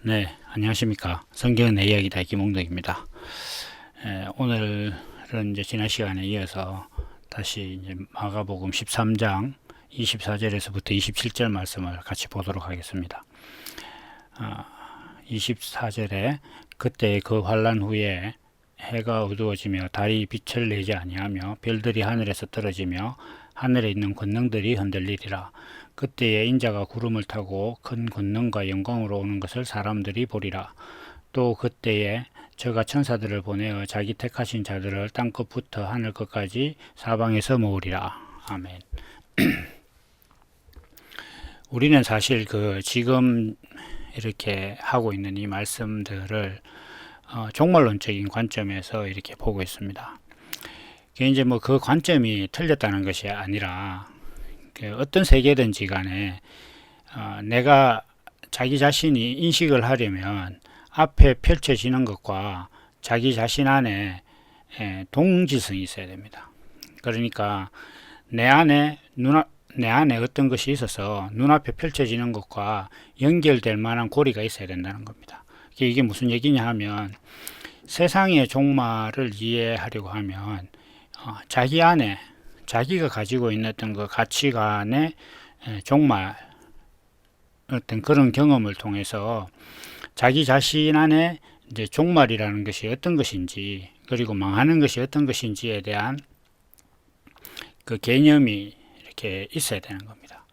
네, 안녕하십니까. 성경은 내 이야기다 김홍덕입니다. 오늘은 이제 지난 시간에 이어서 다시 이제 마가복음 13장 24절에서부터 27절 말씀을 같이 보도록 하겠습니다. 24절에 그때 그 환란 후에 해가 어두워지며 달이 빛을 내지 아니하며 별들이 하늘에서 떨어지며 하늘에 있는 권능들이 흔들리리라. 그때에 인자가 구름을 타고 큰 권능과 영광으로 오는 것을 사람들이 보리라. 또 그때에 저가 천사들을 보내어 자기 택하신 자들을 땅끝부터 하늘 끝까지 사방에서 모으리라. 아멘. 우리는 사실 지금 이렇게 하고 있는 이 말씀들을 종말론적인 관점에서 이렇게 보고 있습니다. 이제 뭐 그 관점이 틀렸다는 것이 아니라 어떤 세계든지 간에 내가 자기 자신이 인식을 하려면 앞에 펼쳐지는 것과 자기 자신 안에 동질성이 있어야 됩니다. 그러니까 내 안에 어떤 것이 있어서 눈앞에 펼쳐지는 것과 연결될 만한 고리가 있어야 된다는 겁니다. 이게 무슨 얘기냐 하면 세상의 종말을 이해하려고 하면 자기 안에 자기가 가지고 있는 어떤 그 가치관의 종말 어떤 그런 경험을 통해서 자기 자신 안에 이제 종말이라는 것이 어떤 것인지 그리고 망하는 것이 어떤 것인지에 대한 그 개념이 이렇게 있어야 되는 겁니다.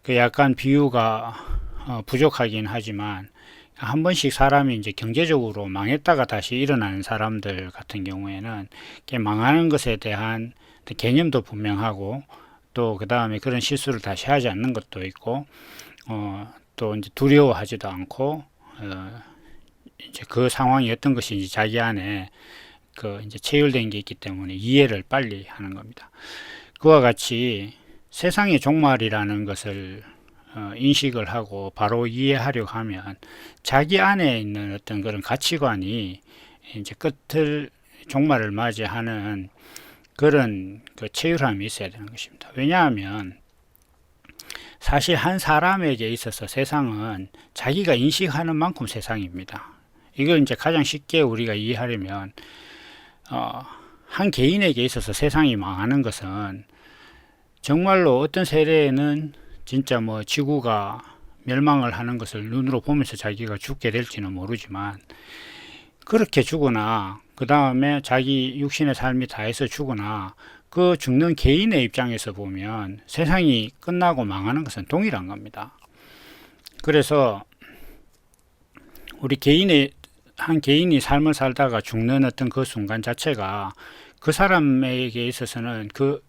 그 약간 비유가 부족하긴 하지만 한 번씩 사람이 이제 경제적으로 망했다가 다시 일어나는 사람들 같은 경우에는 망하는 것에 대한 개념도 분명하고 또 그 다음에 그런 실수를 다시 하지 않는 것도 있고 또 이제 두려워하지도 않고 이제 그 상황이 어떤 것인지 자기 안에 이제 체율된 게 있기 때문에 이해를 빨리 하는 겁니다. 그와 같이 세상의 종말이라는 것을 인식을 하고 바로 이해하려고 하면 자기 안에 있는 어떤 그런 가치관이 이제 종말을 맞이하는 그런 체율함이 있어야 되는 것입니다. 왜냐하면 사실 한 사람에게 있어서 세상은 자기가 인식하는 만큼 세상입니다. 이걸 이제 가장 쉽게 우리가 이해하려면 한 개인에게 있어서 세상이 망하는 것은 정말로 어떤 세대에는 진짜 뭐 지구가 멸망을 하는 것을 눈으로 보면서 자기가 죽게 될지는 모르지만 그렇게 죽거나 그 다음에 자기 육신의 삶이 다해서 죽거나 그 죽는 개인의 입장에서 보면 세상이 끝나고 망하는 것은 동일한 겁니다. 그래서 우리 한 개인이 삶을 살다가 죽는 어떤 그 순간 자체가 그 사람에게 있어서는 그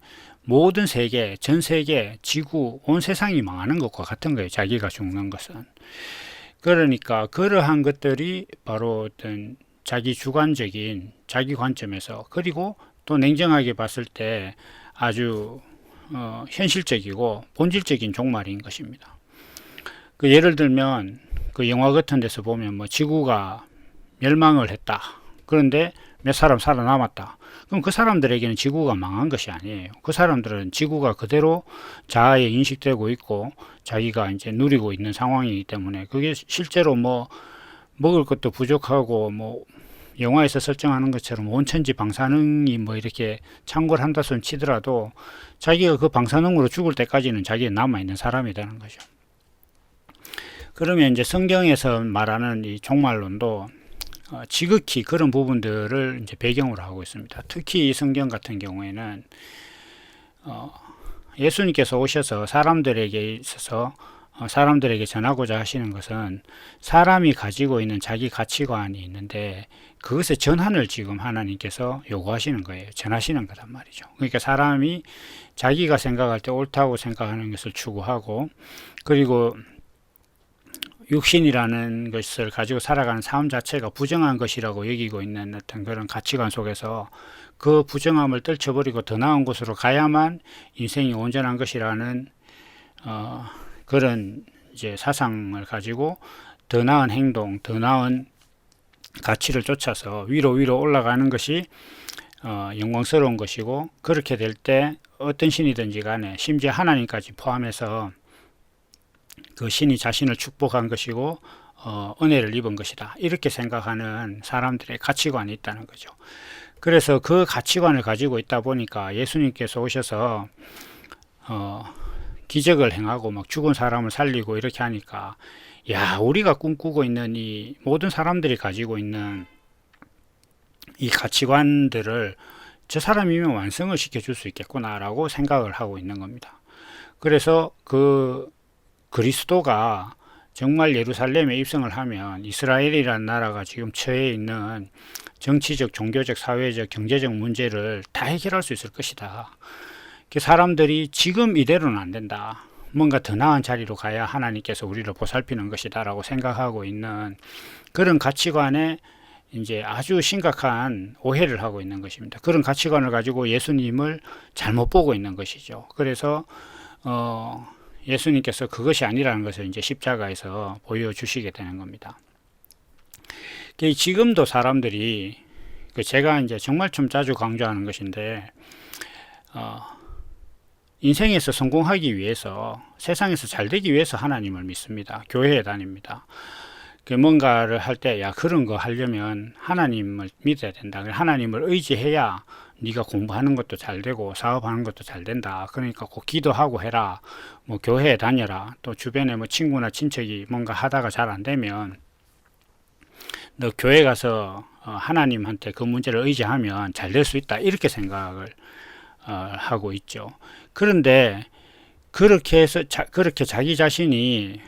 모든 세계, 전 세계, 지구, 온 세상이 망하는 것과 같은 거예요. 자기가 죽는 것은. 그러니까 그러한 것들이 바로 어떤 자기 주관적인 자기 관점에서 그리고 또 냉정하게 봤을 때 아주 현실적이고 본질적인 종말인 것입니다. 예를 들면 그 영화 같은 데서 보면 뭐 지구가 멸망을 했다. 그런데 몇 사람 살아남았다. 그럼 그 사람들에게는 지구가 망한 것이 아니에요. 그 사람들은 지구가 그대로 자아에 인식되고 있고 자기가 이제 누리고 있는 상황이기 때문에 그게 실제로 뭐 먹을 것도 부족하고 뭐 영화에서 설정하는 것처럼 온천지 방사능이 뭐 이렇게 창궐 한다 손 치더라도 자기가 그 방사능으로 죽을 때까지는 자기가 남아있는 사람이 되는 거죠. 그러면 이제 성경에서 말하는 이 종말론도 지극히 그런 부분들을 이제 배경으로 하고 있습니다. 특히 이 성경 같은 경우에는 예수님께서 오셔서 사람들에게 있어서 사람들에게 전하고자 하시는 것은 사람이 가지고 있는 자기 가치관이 있는데 그것의 전환을 지금 하나님께서 요구하시는 거예요. 전하시는 거란 말이죠. 그러니까 사람이 자기가 생각할 때 옳다고 생각하는 것을 추구하고 그리고 육신이라는 것을 가지고 살아가는 삶 자체가 부정한 것이라고 여기고 있는 어떤 그런 가치관 속에서 그 부정함을 떨쳐버리고 더 나은 곳으로 가야만 인생이 온전한 것이라는 그런 이제 사상을 가지고 더 나은 행동, 더 나은 가치를 쫓아서 위로 올라가는 것이 영광스러운 것이고 그렇게 될 때 어떤 신이든지 간에 심지어 하나님까지 포함해서 그 신이 자신을 축복한 것이고 은혜를 입은 것이다. 이렇게 생각하는 사람들의 가치관이 있다는 거죠. 그래서 그 가치관을 가지고 있다 보니까 예수님께서 오셔서 기적을 행하고 막 죽은 사람을 살리고 이렇게 하니까, 야, 우리가 꿈꾸고 있는 이 모든 사람들이 가지고 있는 이 가치관들을 저 사람이면 완성을 시켜줄 수 있겠구나라고 생각을 하고 있는 겁니다. 그래서 그 그리스도가 정말 예루살렘에 입성을 하면 이스라엘이라는 나라가 지금 처해 있는 정치적, 종교적, 사회적, 경제적 문제를 다 해결할 수 있을 것이다. 사람들이 지금 이대로는 안 된다. 뭔가 더 나은 자리로 가야 하나님께서 우리를 보살피는 것이다 라고 생각하고 있는 그런 가치관에 이제 아주 심각한 오해를 하고 있는 것입니다. 그런 가치관을 가지고 예수님을 잘못 보고 있는 것이죠. 그래서 예수님께서 그것이 아니라는 것을 이제 십자가에서 보여주시게 되는 겁니다. 지금도 사람들이, 제가 이제 정말 좀 자주 강조하는 것인데, 인생에서 성공하기 위해서, 세상에서 잘 되기 위해서 하나님을 믿습니다. 교회에 다닙니다. 뭔가를 할 때, 야, 그런 거 하려면 하나님을 믿어야 된다. 하나님을 의지해야 네가 공부하는 것도 잘 되고 사업하는 것도 잘 된다. 그러니까 꼭 기도하고 해라. 뭐 교회에 다녀라. 또 주변에 뭐 친구나 친척이 뭔가 하다가 잘 안 되면 너 교회 가서 하나님한테 그 문제를 의지하면 잘 될 수 있다. 이렇게 생각을 하고 있죠. 그런데 그렇게 해서 그렇게 자기 자신이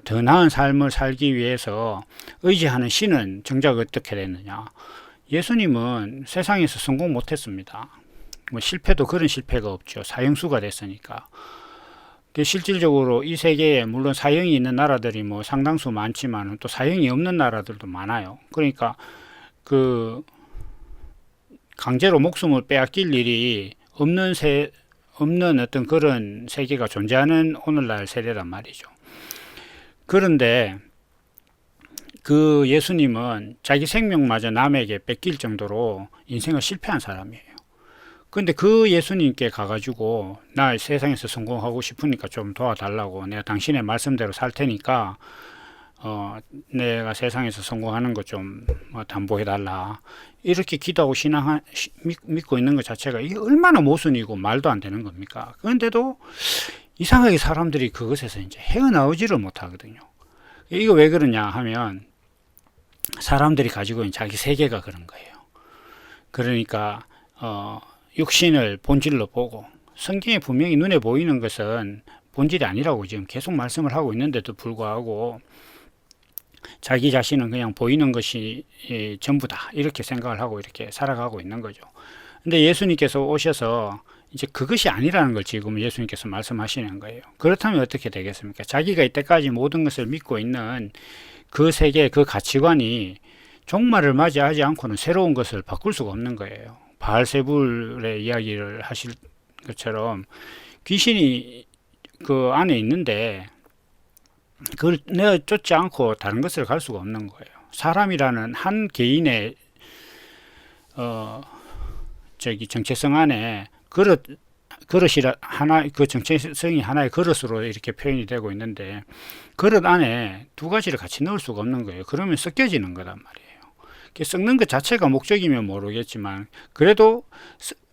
더 나은 삶을 살기 위해서 의지하는 신은 정작 어떻게 됐느냐. 예수님은 세상에서 성공 못했습니다. 뭐 실패도 그런 실패가 없죠. 사형수가 됐으니까. 실질적으로 이 세계에 물론 사형이 있는 나라들이 뭐 상당수 많지만 또 사형이 없는 나라들도 많아요. 그러니까 그 강제로 목숨을 빼앗길 일이 없는 어떤 그런 세계가 존재하는 오늘날 세대란 말이죠. 그런데 그 예수님은 자기 생명마저 남에게 뺏길 정도로 인생을 실패한 사람이에요. 근데 그 예수님께 가가지고 나 세상에서 성공하고 싶으니까 좀 도와달라고, 내가 당신의 말씀대로 살 테니까 내가 세상에서 성공하는 거 좀 담보해달라, 이렇게 기도하고 믿고 있는 것 자체가 이게 얼마나 모순이고 말도 안 되는 겁니까? 그런데도 이상하게 사람들이 그것에서 이제 헤어나오지를 못하거든요. 이거 왜 그러냐 하면 사람들이 가지고 있는 자기 세계가 그런 거예요. 그러니까 육신을 본질로 보고, 성경에 분명히 눈에 보이는 것은 본질이 아니라고 지금 계속 말씀을 하고 있는데도 불구하고 자기 자신은 그냥 보이는 것이 전부다 이렇게 생각을 하고 이렇게 살아가고 있는 거죠. 근데 예수님께서 오셔서 이제 그것이 아니라는 걸 지금 예수님께서 말씀하시는 거예요. 그렇다면 어떻게 되겠습니까? 자기가 이때까지 모든 것을 믿고 있는 그 세계, 그 가치관이 종말을 맞이하지 않고는 새로운 것을 바꿀 수가 없는 거예요. 바알세불의 이야기를 하실 것처럼 귀신이 그 안에 있는데 그걸 내어 쫓지 않고 다른 것을 갈 수가 없는 거예요. 사람이라는 한 개인의 정체성 안에 그릇이라 하나, 그 정체성이 하나의 그릇으로 이렇게 표현이 되고 있는데 그릇 안에 두 가지를 같이 넣을 수가 없는 거예요. 그러면 섞여지는 거란 말이에요. 섞는 것 자체가 목적이면 모르겠지만 그래도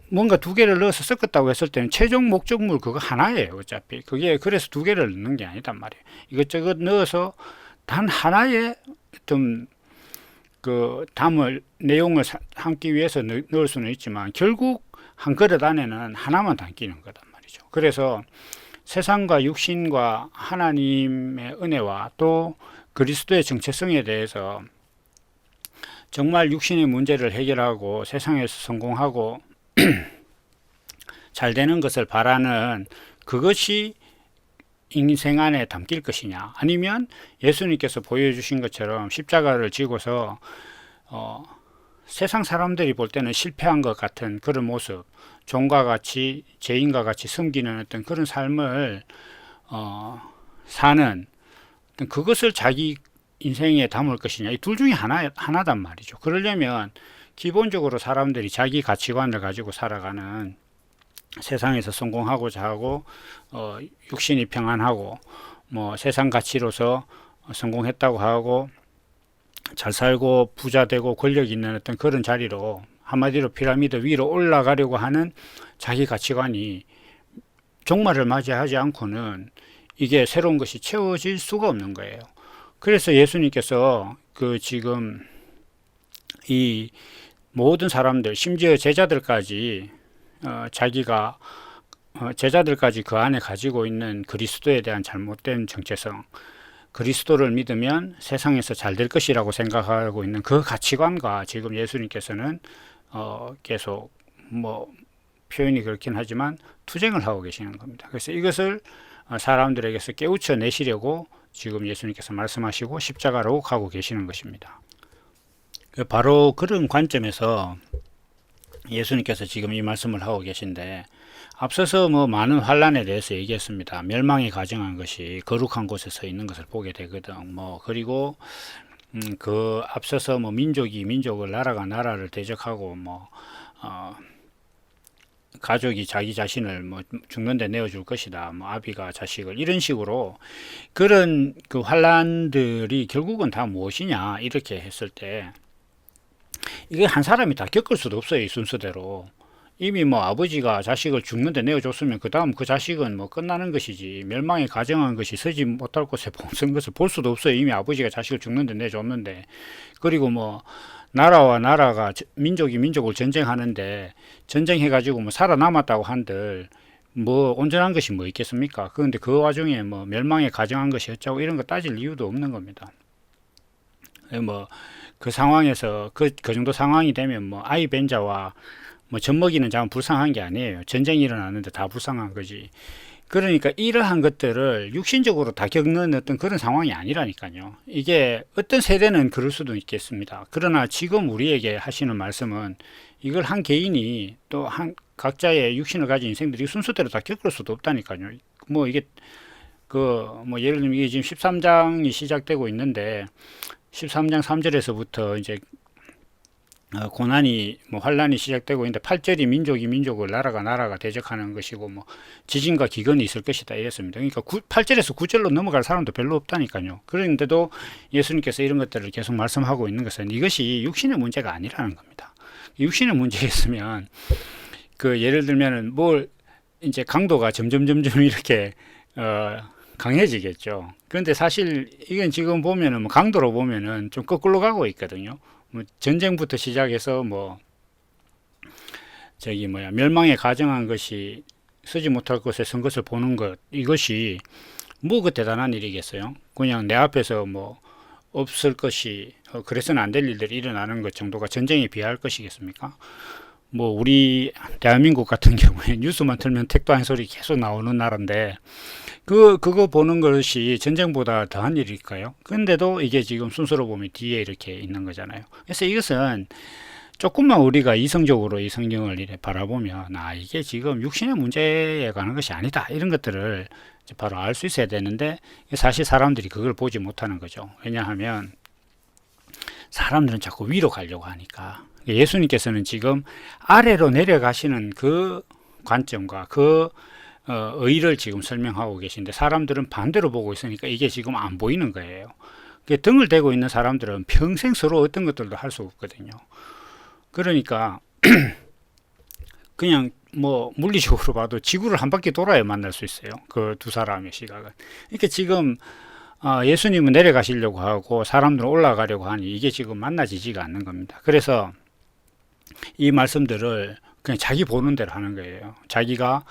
뭔가 두 개를 넣어서 섞었다고 했을 때는 최종 목적물 그거 하나예요. 어차피 그게 그래서 두 개를 넣는 게 아니단 말이에요. 이것저것 넣어서 단 하나의 어떤 그 내용을 담기 위해서 넣을 수는 있지만 결국 한 그릇 안에는 하나만 담기는 거단 말이죠. 그래서 세상과 육신과 하나님의 은혜와 또 그리스도의 정체성에 대해서 정말 육신의 문제를 해결하고 세상에서 성공하고 잘 되는 것을 바라는 그것이 인생 안에 담길 것이냐, 아니면 예수님께서 보여주신 것처럼 십자가를 지고서 세상 사람들이 볼 때는 실패한 것 같은 그런 모습, 종과 같이 죄인과 같이 숨기는 어떤 그런 삶을 사는 어떤 그것을 자기 인생에 담을 것이냐, 이 둘 중에 하나단 말이죠. 그러려면 기본적으로 사람들이 자기 가치관을 가지고 살아가는, 세상에서 성공하고자 하고 육신이 평안하고 뭐 세상 가치로서 성공했다고 하고 잘 살고 부자 되고 권력 있는 어떤 그런 자리로, 한마디로 피라미드 위로 올라가려고 하는 자기 가치관이 종말을 맞이하지 않고는 이게 새로운 것이 채워질 수가 없는 거예요. 그래서 예수님께서 그 지금 이 모든 사람들, 심지어 제자들까지 자기가 제자들까지 그 안에 가지고 있는 그리스도에 대한 잘못된 정체성, 그리스도를 믿으면 세상에서 잘 될 것이라고 생각하고 있는 그 가치관과 지금 예수님께서는 계속 뭐 표현이 그렇긴 하지만 투쟁을 하고 계시는 겁니다. 그래서 이것을 사람들에게서 깨우쳐 내시려고 지금 예수님께서 말씀하시고 십자가로 가고 계시는 것입니다. 바로 그런 관점에서 예수님께서 지금 이 말씀을 하고 계신데, 앞서서 뭐 많은 환란에 대해서 얘기했습니다. 멸망이 가증한 것이 거룩한 곳에 서 있는 것을 보게 되거든. 뭐 그리고 그 앞서서 뭐 민족이 민족을, 나라가 나라를 대적하고 뭐 가족이 자기 자신을 뭐 죽는데 내어줄 것이다. 뭐 아비가 자식을, 이런 식으로 그런 그 환란들이 결국은 다 무엇이냐 이렇게 했을 때, 이게 한 사람이 다 겪을 수도 없어요. 이 순서대로. 이미 뭐 아버지가 자식을 죽는데 내어줬으면 그 다음 그 자식은 뭐 끝나는 것이지, 멸망에 가정한 것이 서지 못할 곳에 본선 것을 볼 수도 없어요. 이미 아버지가 자식을 죽는데 내줬는데. 그리고 뭐 나라와 나라가, 민족이 민족을 전쟁하는데 전쟁해가지고 뭐 살아남았다고 한들 뭐 온전한 것이 뭐 있겠습니까? 그런데 그 와중에 뭐 멸망에 가정한 것이 어쩌고 이런 거 따질 이유도 없는 겁니다. 뭐 그 상황에서 그 정도 상황이 되면 뭐 아이 벤자와 뭐 젖먹이는 자는 불쌍한 게 아니에요. 전쟁이 일어나는데 다 불쌍한 거지. 그러니까 이러한 것들을 육신적으로 다 겪는 어떤 그런 상황이 아니라니까요. 이게 어떤 세대는 그럴 수도 있겠습니다. 그러나 지금 우리에게 하시는 말씀은 이걸 한 개인이 또 한 각자의 육신을 가진 인생들이 순서대로 다 겪을 수도 없다니까요. 뭐 이게 그 뭐 예를 들면 이게 지금 13장이 시작되고 있는데 13장 3절에서부터 이제 고난이 뭐 환란이 시작되고 있는데 8절이 민족이 민족을, 나라가 나라가 대적하는 것이고 뭐 지진과 기근이 있을 것이다 이랬습니다. 그러니까 8절에서 9절로 넘어갈 사람도 별로 없다니까요. 그런데도 예수님께서 이런 것들을 계속 말씀하고 있는 것은 이것이 육신의 문제가 아니라는 겁니다. 육신의 문제였으면 그 예를 들면은 뭘 이제 강도가 점점 이렇게 강해지겠죠. 그런데 사실 이건 지금 보면은 뭐 강도로 보면은 좀 거꾸로 가고 있거든요. 뭐 전쟁부터 시작해서 뭐 저기 뭐야 멸망에 가정한 것이 쓰지 못할 것에 선 것을 보는 것, 이것이 뭐 그 대단한 일이겠어요. 그냥 내 앞에서 뭐 없을 것이 그래서는 안 될 일들이 일어나는 것 정도가 전쟁에 비할 것이겠습니까? 뭐 우리 대한민국 같은 경우에 뉴스만 틀면 택도 한 소리 계속 나오는 나라인데 그거 보는 것이 전쟁보다 더한 일일까요? 근데도 이게 지금 순서로 보면 뒤에 이렇게 있는 거잖아요. 그래서 이것은 조금만 우리가 이성적으로 이 성경을 이렇게 바라보면 이게 지금 육신의 문제에 관한 것이 아니다, 이런 것들을 바로 알 수 있어야 되는데 사실 사람들이 그걸 보지 못하는 거죠. 왜냐하면 사람들은 자꾸 위로 가려고 하니까. 예수님께서는 지금 아래로 내려가시는 그 관점과 그 의의를 지금 설명하고 계신데 사람들은 반대로 보고 있으니까 이게 지금 안 보이는 거예요. 등을 대고 있는 사람들은 평생 서로 어떤 것들도 할 수 없거든요. 그러니까 그냥 뭐 물리적으로 봐도 지구를 한 바퀴 돌아야 만날 수 있어요. 그 두 사람의 시각은. 그러니까 지금 예수님은 내려가시려고 하고 사람들은 올라가려고 하니 이게 지금 만나지지가 않는 겁니다. 그래서 이 말씀들을 그냥 자기 보는 대로 하는 거예요. 자기가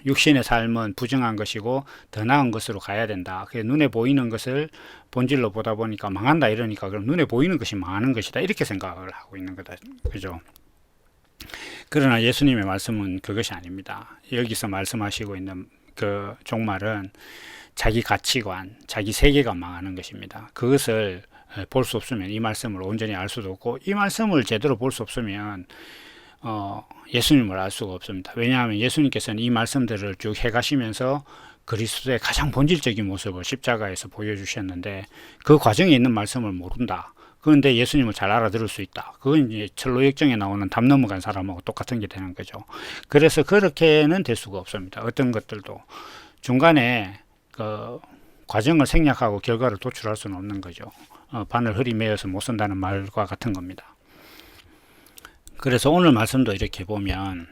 육신의 삶은 부정한 것이고 더 나은 것으로 가야 된다. 눈에 보이는 것을 본질로 보다 보니까 망한다 이러니까 그럼 눈에 보이는 것이 망하는 것이다 이렇게 생각을 하고 있는 거다. 그죠? 그러나 예수님의 말씀은 그것이 아닙니다. 여기서 말씀하시고 있는 그 종말은 자기 가치관, 자기 세계가 망하는 것입니다. 그것을 볼 수 없으면 이 말씀을 온전히 알 수도 없고 이 말씀을 제대로 볼 수 없으면 예수님을 알 수가 없습니다. 왜냐하면 예수님께서는 이 말씀들을 쭉 해가시면서 그리스도의 가장 본질적인 모습을 십자가에서 보여주셨는데 그 과정에 있는 말씀을 모른다. 그런데 예수님을 잘 알아들을 수 있다. 그건 이제 철로역정에 나오는 담 넘어간 사람하고 똑같은 게 되는 거죠. 그래서 그렇게는 될 수가 없습니다. 어떤 것들도 중간에 그 과정을 생략하고 결과를 도출할 수는 없는 거죠. 바늘 흐리 메어서 못 쓴다는 말과 같은 겁니다. 그래서 오늘 말씀도 이렇게 보면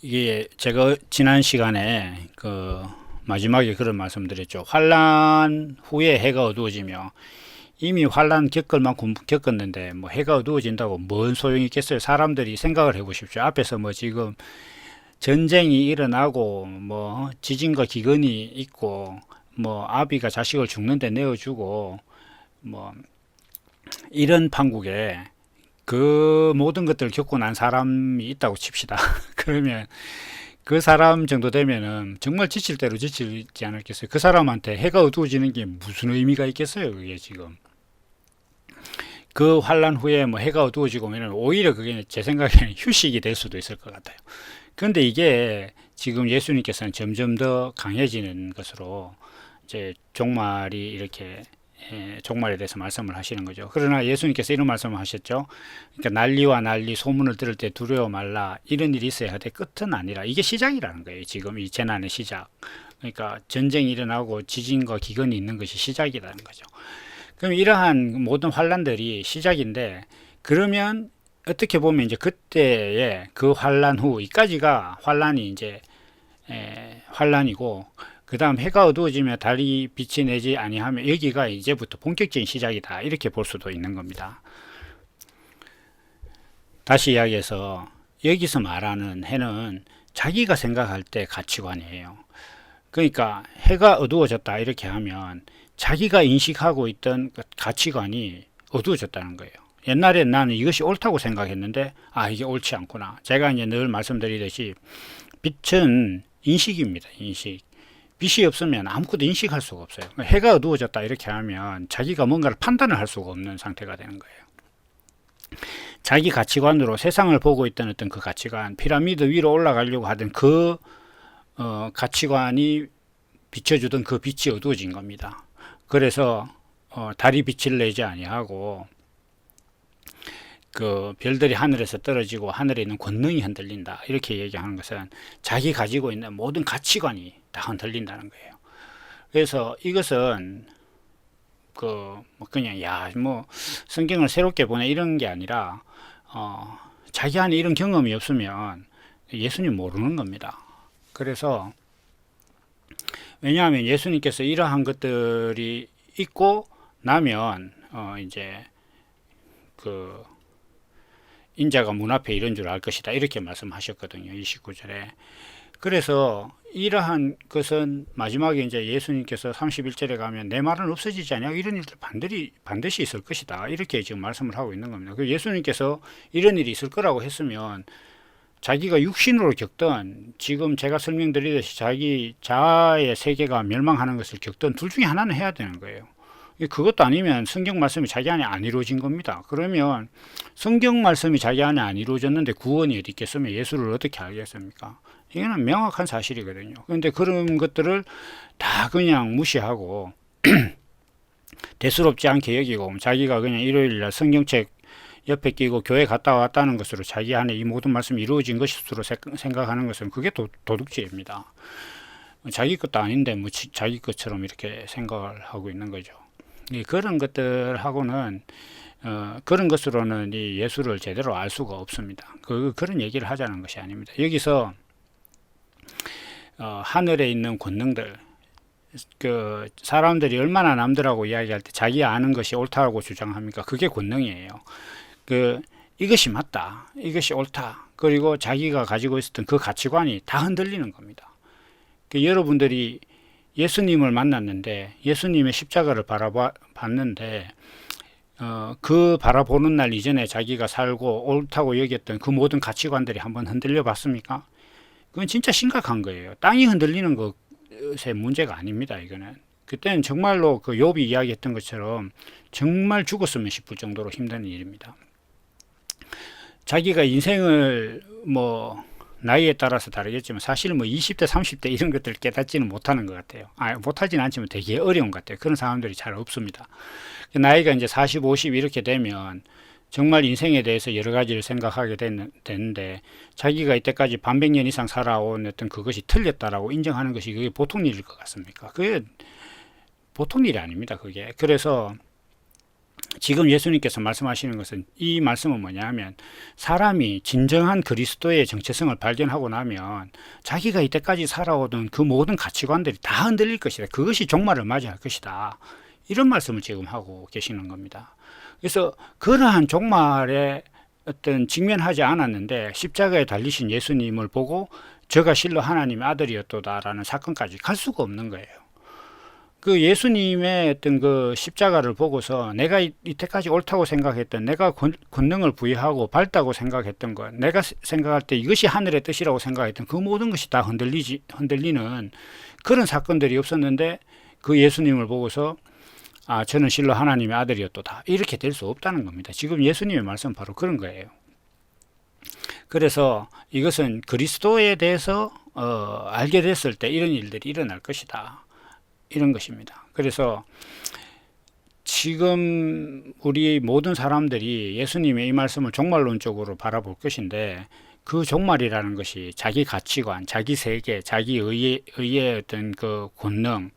이게 제가 지난 시간에 그 마지막에 그런 말씀드렸죠. 환란 후에 해가 어두워지며 이미 환란 겪을 만큼 겪었는데 뭐 해가 어두워진다고 뭔 소용이 있겠어요. 사람들이 생각을 해보십시오. 앞에서 뭐 지금 전쟁이 일어나고 뭐 지진과 기근이 있고 뭐 아비가 자식을 죽는데 내어주고 뭐 이런 판국에 그 모든 것들을 겪고 난 사람이 있다고 칩시다. 그러면 그 사람 정도 되면은 정말 지칠 대로 지치지 않았겠어요. 그 사람한테 해가 어두워지는 게 무슨 의미가 있겠어요. 그게 지금 그 환란 후에 뭐 해가 어두워지고 오히려 그게 제 생각에는 휴식이 될 수도 있을 것 같아요. 그런데 이게 지금 예수님께서는 점점 더 강해지는 것으로 이제 종말이 이렇게 종말에 대해서 말씀을 하시는 거죠. 그러나 예수님께서 이런 말씀을 하셨죠. 그러니까 난리와 난리 소문을 들을 때 두려워 말라. 이런 일이 있어야 하되 끝은 아니라. 이게 시작이라는 거예요. 지금 이 재난의 시작. 그러니까 전쟁이 일어나고 지진과 기근이 있는 것이 시작이라는 거죠. 그럼 이러한 모든 환란들이 시작인데, 그러면 어떻게 보면 이제 그때의 그 환란 후 이까지가 환란이 이제 환란이고, 그 다음 해가 어두워지며 달이 빛이 내지 아니하면 여기가 이제부터 본격적인 시작이다, 이렇게 볼 수도 있는 겁니다. 다시 이야기해서 여기서 말하는 해는 자기가 생각할 때 가치관이에요. 그러니까 해가 어두워졌다 이렇게 하면 자기가 인식하고 있던 가치관이 어두워졌다는 거예요. 옛날에 나는 이것이 옳다고 생각했는데 이게 옳지 않구나. 제가 이제 늘 말씀드리듯이 빛은 인식입니다. 인식. 빛이 없으면 아무것도 인식할 수가 없어요. 해가 어두워졌다 이렇게 하면 자기가 뭔가를 판단을 할 수가 없는 상태가 되는 거예요. 자기 가치관으로 세상을 보고 있던 어떤 그 가치관, 피라미드 위로 올라가려고 하던 그 가치관이 비춰주던 그 빛이 어두워진 겁니다. 그래서 달이 빛을 내지 아니하고 그 별들이 하늘에서 떨어지고 하늘에 있는 권능이 흔들린다, 이렇게 얘기하는 것은 자기 가지고 있는 모든 가치관이 다 흔들린다는 거예요. 그래서 이것은 그냥 성경을 새롭게 보내 이런 게 아니라 자기 안에 이런 경험이 없으면 예수님 모르는 겁니다. 그래서 왜냐하면 예수님께서 이러한 것들이 있고 나면 이제 그 인자가 문 앞에 이런 줄 알 것이다, 이렇게 말씀하셨거든요. 29절에. 그래서 이러한 것은 마지막에 이제 예수님께서 31절에 가면 내 말은 없어지지 않냐, 이런 일들 반드시 있을 것이다, 이렇게 지금 말씀을 하고 있는 겁니다. 그 예수님께서 이런 일이 있을 거라고 했으면 자기가 육신으로 겪던, 지금 제가 설명드리듯이 자기 자아의 세계가 멸망하는 것을 겪던 둘 중에 하나는 해야 되는 거예요. 그것도 아니면 성경 말씀이 자기 안에 안 이루어진 겁니다. 그러면 성경 말씀이 자기 안에 안 이루어졌는데 구원이 어디 있겠으면 예수를 어떻게 알겠습니까? 이거는 명확한 사실이거든요. 그런데 그런 것들을 다 그냥 무시하고 대수롭지 않게 여기고 자기가 그냥 일요일날 성경책 옆에 끼고 교회 갔다 왔다는 것으로 자기 안에 이 모든 말씀이 이루어진 것으로 생각하는 것은 그게 도둑질입니다. 자기 것도 아닌데 자기 것처럼 이렇게 생각을 하고 있는 거죠. 그런 것들하고는 그런 것으로는 이 예수를 제대로 알 수가 없습니다. 그런 얘기를 하자는 것이 아닙니다. 여기서 하늘에 있는 권능들, 그 사람들이 얼마나 남들하고 이야기할 때 자기 아는 것이 옳다고 주장합니까? 그게 권능이에요. 이것이 맞다, 이것이 옳다, 그리고 자기가 가지고 있었던 그 가치관이 다 흔들리는 겁니다. 여러분들이 예수님을 만났는데 예수님의 십자가를 바라봤는데 그 바라보는 날 이전에 자기가 살고 옳다고 여겼던 그 모든 가치관들이 한번 흔들려 봤습니까? 그건 진짜 심각한 거예요. 땅이 흔들리는 것의 문제가 아닙니다. 이거는 그때는 정말로 그 욥이 이야기했던 것처럼 정말 죽었으면 싶을 정도로 힘든 일입니다. 자기가 인생을 나이에 따라서 다르겠지만 사실 20대 30대 이런 것들을 깨닫지는 못하는 것 같아요. 못하지는 않지만 되게 어려운 것 같아요. 그런 사람들이 잘 없습니다. 나이가 이제 40, 50 이렇게 되면 정말 인생에 대해서 여러 가지를 생각하게 되는데 자기가 이때까지 반백년 이상 살아온 어떤 그것이 틀렸다라고 인정하는 것이 그게 보통 일일 것 같습니까? 그게 보통 일이 아닙니다. 그게. 그래서 지금 예수님께서 말씀하시는 것은 이 말씀은 뭐냐면 사람이 진정한 그리스도의 정체성을 발견하고 나면 자기가 이때까지 살아오던 그 모든 가치관들이 다 흔들릴 것이다. 그것이 종말을 맞이할 것이다. 이런 말씀을 지금 하고 계시는 겁니다. 그래서 그러한 종말에 어떤 직면하지 않았는데 십자가에 달리신 예수님을 보고 저가 실로 하나님의 아들이었도다라는 사건까지 갈 수가 없는 거예요. 그 예수님의 어떤 그 십자가를 보고서 내가 이때까지 옳다고 생각했던, 내가 권능을 부여하고 밝다고 생각했던 것, 내가 생각할 때 이것이 하늘의 뜻이라고 생각했던 그 모든 것이 다 흔들리는 그런 사건들이 없었는데 그 예수님을 보고서 아, 저는 실로 하나님의 아들이었도다. 이렇게 될 수 없다는 겁니다. 지금 예수님의 말씀은 바로 그런 거예요. 그래서 이것은 그리스도에 대해서 알게 됐을 때 이런 일들이 일어날 것이다. 이런 것입니다. 그래서 지금 우리 모든 사람들이 예수님의 이 말씀을 종말론적으로 바라볼 것인데 그 종말이라는 것이 자기 가치관, 자기 세계, 자기 의의 어떤 그 권능,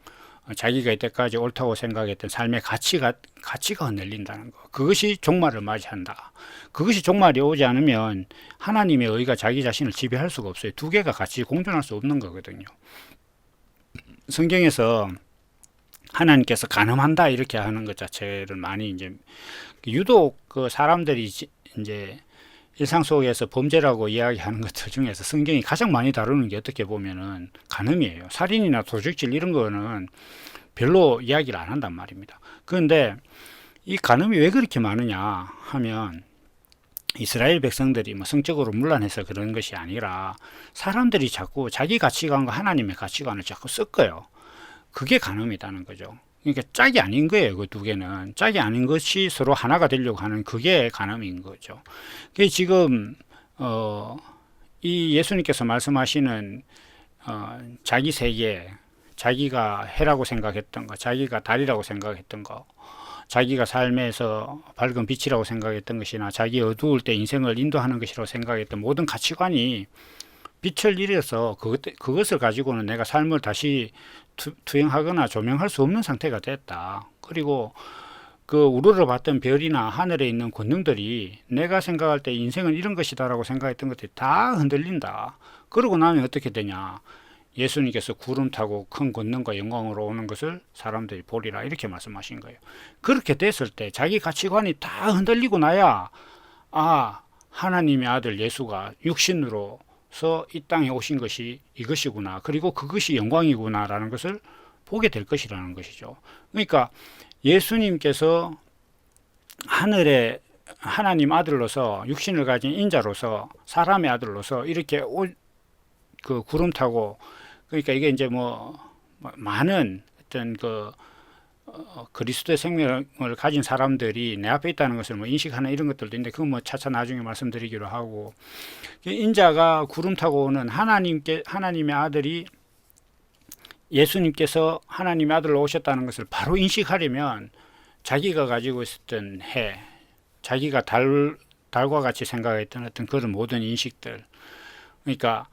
자기가 이때까지 옳다고 생각했던 삶의 가치가 흔들린다는 것. 그것이 종말을 맞이한다. 그것이 종말이 오지 않으면 하나님의 의가 자기 자신을 지배할 수가 없어요. 두 개가 같이 공존할 수 없는 거거든요. 성경에서 하나님께서 간음한다 이렇게 하는 것 자체를 많이 이제 유독 그 사람들이 이제 일상 속에서 범죄라고 이야기하는 것들 중에서 성경이 가장 많이 다루는 게 어떻게 보면은 간음이에요. 살인이나 도둑질 이런 거는 별로 이야기를 안 한단 말입니다. 그런데 이 간음이 왜 그렇게 많으냐 하면 이스라엘 백성들이 뭐 성적으로 문란해서 그런 것이 아니라 사람들이 자꾸 자기 가치관과 하나님의 가치관을 자꾸 섞어요. 그게 간음이라는 거죠. 그러니까 짝이 아닌 거예요. 그 두 개는 짝이 아닌 것이 서로 하나가 되려고 하는 그게 간음인 거죠. 그게 지금 이 예수님께서 말씀하시는 자기 세계, 자기가 해라고 생각했던 거, 자기가 달이라고 생각했던 거, 자기가 삶에서 밝은 빛이라고 생각했던 것이나 자기 어두울 때 인생을 인도하는 것이라고 생각했던 모든 가치관이 빛을 잃어서 그것을 가지고는 내가 삶을 다시 투영하거나 조명할 수 없는 상태가 됐다. 그리고 그 우러러 봤던 별이나 하늘에 있는 권능들이 내가 생각할 때 인생은 이런 것이다라고 생각했던 것들이 다 흔들린다. 그러고 나면 어떻게 되냐. 예수님께서 구름 타고 큰 권능과 영광으로 오는 것을 사람들이 보리라 이렇게 말씀하신 거예요. 그렇게 됐을 때 자기 가치관이 다 흔들리고 나야 아, 하나님의 아들 예수가 육신으로 이 땅에 오신 것이 이것이구나. 그리고 그것이 영광이구나 라는 것을 보게 될 것이라는 것이죠. 그러니까 예수님께서 하늘에 하나님 아들로서 육신을 가진 인자로서 사람의 아들로서 이렇게 그 구름 타고 그러니까 이게 이제 뭐 많은 어떤 그 그리스도의 생명을 가진 사람들이 내 앞에 있다는 것을 뭐 인식하는 이런 것들도 있는데 그건 뭐 차차 나중에 말씀드리기로 하고 인자가 구름 타고 오는 하나님의 아들이 예수님께서 하나님의 아들로 오셨다는 것을 바로 인식하려면 자기가 가지고 있었던 자기가 달과 같이 생각했던 어떤 그런 모든 인식들 그러니까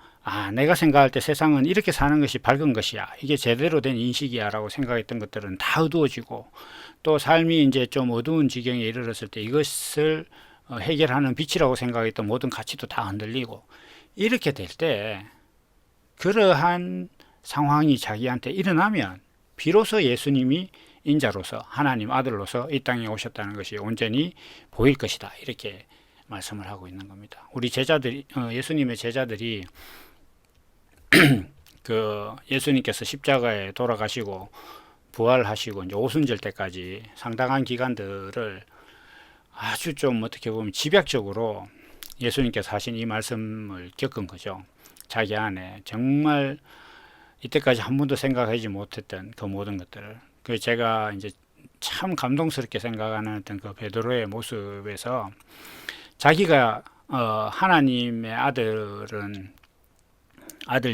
내가 생각할 때 세상은 이렇게 사는 것이 밝은 것이야. 이게 제대로 된 인식이야. 라고 생각했던 것들은 다 어두워지고 또 삶이 이제 좀 어두운 지경에 이르렀을 때 이것을 해결하는 빛이라고 생각했던 모든 가치도 다 흔들리고 이렇게 될 때 그러한 상황이 자기한테 일어나면 비로소 예수님이 인자로서 하나님 아들로서 이 땅에 오셨다는 것이 온전히 보일 것이다. 이렇게 말씀을 하고 있는 겁니다. 우리 제자들이 예수님의 제자들이 그 예수님께서 십자가에 돌아가시고 부활하시고 이제 오순절 때까지 상당한 기간들을 아주 좀 어떻게 보면 집약적으로 예수님께서 하신 이 말씀을 겪은 거죠. 자기 안에 정말 이때까지 한 번도 생각하지 못했던 그 모든 것들을. 그 제가 이제 참 감동스럽게 생각하는 어떤 그 베드로의 모습에서 자기가 하나님의 아들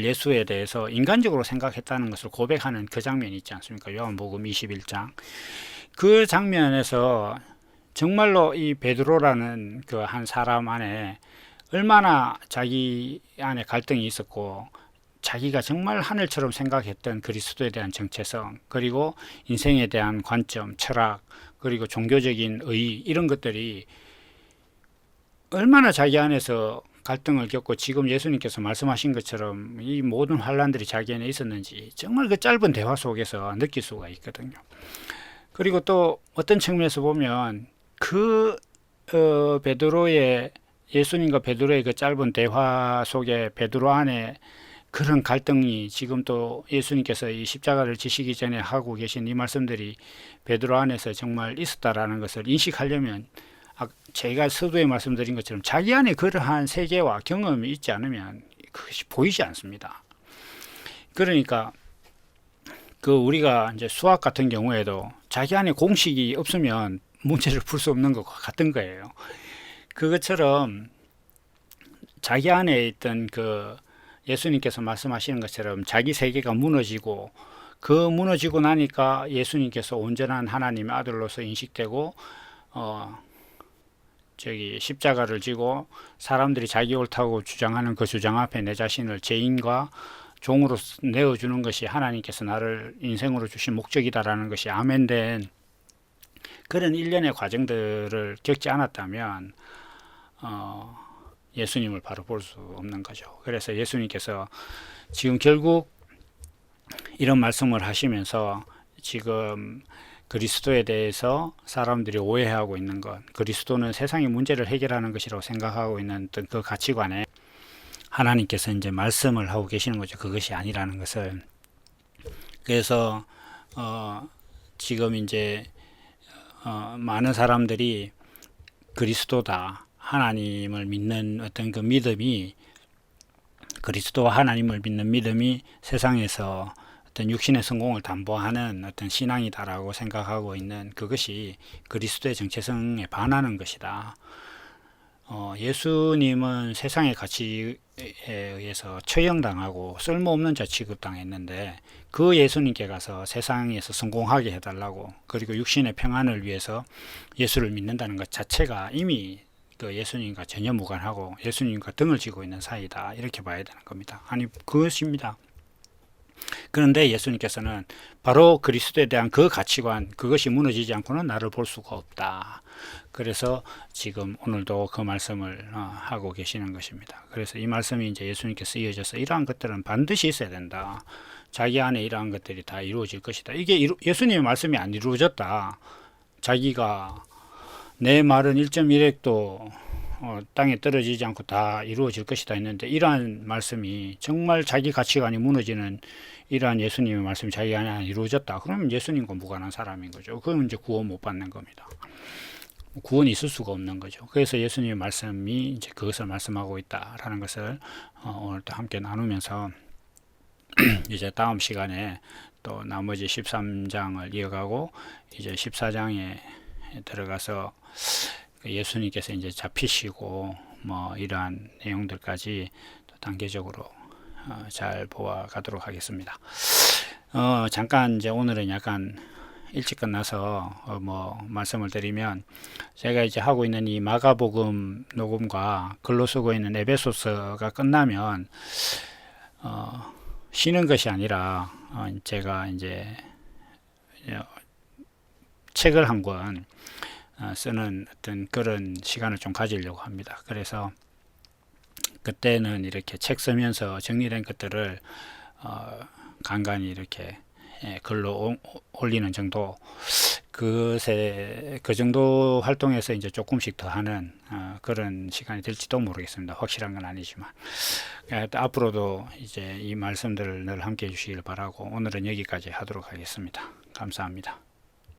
예수에 대해서 인간적으로 생각했다는 것을 고백하는 그 장면이 있지 않습니까? 요한복음 21장. 그 장면에서 정말로 이 베드로라는 그 한 사람 안에 얼마나 자기 안에 갈등이 있었고, 자기가 정말 하늘처럼 생각했던 그리스도에 대한 정체성, 그리고 인생에 대한 관점, 철학, 그리고 종교적인 의의, 이런 것들이 얼마나 자기 안에서 갈등을 겪고 지금 예수님께서 말씀하신 것처럼 이 모든 환란들이 자기 안에 있었는지 정말 그 짧은 대화 속에서 느낄 수가 있거든요. 그리고 또 어떤 측면에서 보면 그 베드로의, 예수님과 베드로의 그 짧은 대화 속에 베드로 안에 그런 갈등이 지금 또 예수님께서 이 십자가를 지시기 전에 하고 계신 이 말씀들이 베드로 안에서 정말 있었다라는 것을 인식하려면, 제가 서두에 말씀드린 것처럼 자기 안에 그러한 세계와 경험이 있지 않으면 그것이 보이지 않습니다. 그러니까 그 우리가 이제 수학 같은 경우에도 자기 안에 공식이 없으면 문제를 풀 수 없는 것과 같은 거예요. 그것처럼 자기 안에 있던 그 예수님께서 말씀하시는 것처럼 자기 세계가 무너지고, 그 무너지고 나니까 예수님께서 온전한 하나님의 아들로서 인식되고 십자가를 지고 사람들이 자기 옳다고 주장하는 그 주장 앞에 내 자신을 죄인과 종으로 내어주는 것이 하나님께서 나를 인생으로 주신 목적이다라는 것이 아멘된 그런 일련의 과정들을 겪지 않았다면 예수님을 바로 볼 수 없는 거죠. 그래서 예수님께서 지금 결국 이런 말씀을 하시면서 지금 그리스도에 대해서 사람들이 오해하고 있는 것, 그리스도는 세상의 문제를 해결하는 것이라고 생각하고 있는 그 가치관에 하나님께서 이제 말씀을 하고 계시는 거죠. 그것이 아니라는 것을. 그래서 지금 이제 많은 사람들이 그리스도다, 하나님을 믿는 어떤 그 믿음이, 그리스도와 하나님을 믿는 믿음이 세상에서 어떤 육신의 성공을 담보하는 어떤 신앙이다라고 생각하고 있는 그것이 그리스도의 정체성에 반하는 것이다. 예수님은 세상의 가치에 의해서 처형당하고 쓸모없는 자 취급당했는데, 그 예수님께 가서 세상에서 성공하게 해달라고, 그리고 육신의 평안을 위해서 예수를 믿는다는 것 자체가 이미 그 예수님과 전혀 무관하고 예수님과 등을 지고 있는 사이다, 이렇게 봐야 되는 겁니다. 아니, 그것입니다. 그런데 예수님께서는 바로 그리스도에 대한 그 가치관, 그것이 무너지지 않고는 나를 볼 수가 없다. 그래서 지금 오늘도 그 말씀을 하고 계시는 것입니다. 그래서 이 말씀이 이제 예수님께서 이어져서 이러한 것들은 반드시 있어야 된다. 자기 안에 이러한 것들이 다 이루어질 것이다. 이게 예수님의 말씀이 안 이루어졌다, 자기가 내 말은 1.1핵도 땅에 떨어지지 않고 다 이루어질 것이다 했는데, 이러한 말씀이 정말 자기 가치관이 무너지는 이러한 예수님의 말씀이 자기 안에 이루어졌다, 그러면 예수님과 무관한 사람인 거죠. 그럼 이제 구원 못 받는 겁니다. 구원이 있을 수가 없는 거죠. 그래서 예수님의 말씀이 이제 그것을 말씀하고 있다라는 것을 오늘 또 함께 나누면서 이제 다음 시간에 또 나머지 13장을 이어가고 이제 14장에 들어가서 예수님께서 이제 잡히시고 뭐 이러한 내용들까지 또 단계적으로 잘 보아가도록 하겠습니다. 잠깐 이제 오늘은 약간 일찍 끝나서 뭐 말씀을 드리면, 제가 이제 하고 있는 이 마가복음 녹음과 글로 쓰고 있는 에베소서가 끝나면 쉬는 것이 아니라 제가 이제 책을 한 권 쓰는 어떤 그런 시간을 좀 가지려고 합니다. 그래서 그때는 이렇게 책 쓰면서 정리된 것들을 간간히 이렇게 글로 올리는 정도, 그 정도 활동에서 이제 조금씩 더 하는 그런 시간이 될지도 모르겠습니다. 확실한 건 아니지만 앞으로도 이제 이 말씀들을 늘 함께 해주시길 바라고, 오늘은 여기까지 하도록 하겠습니다. 감사합니다.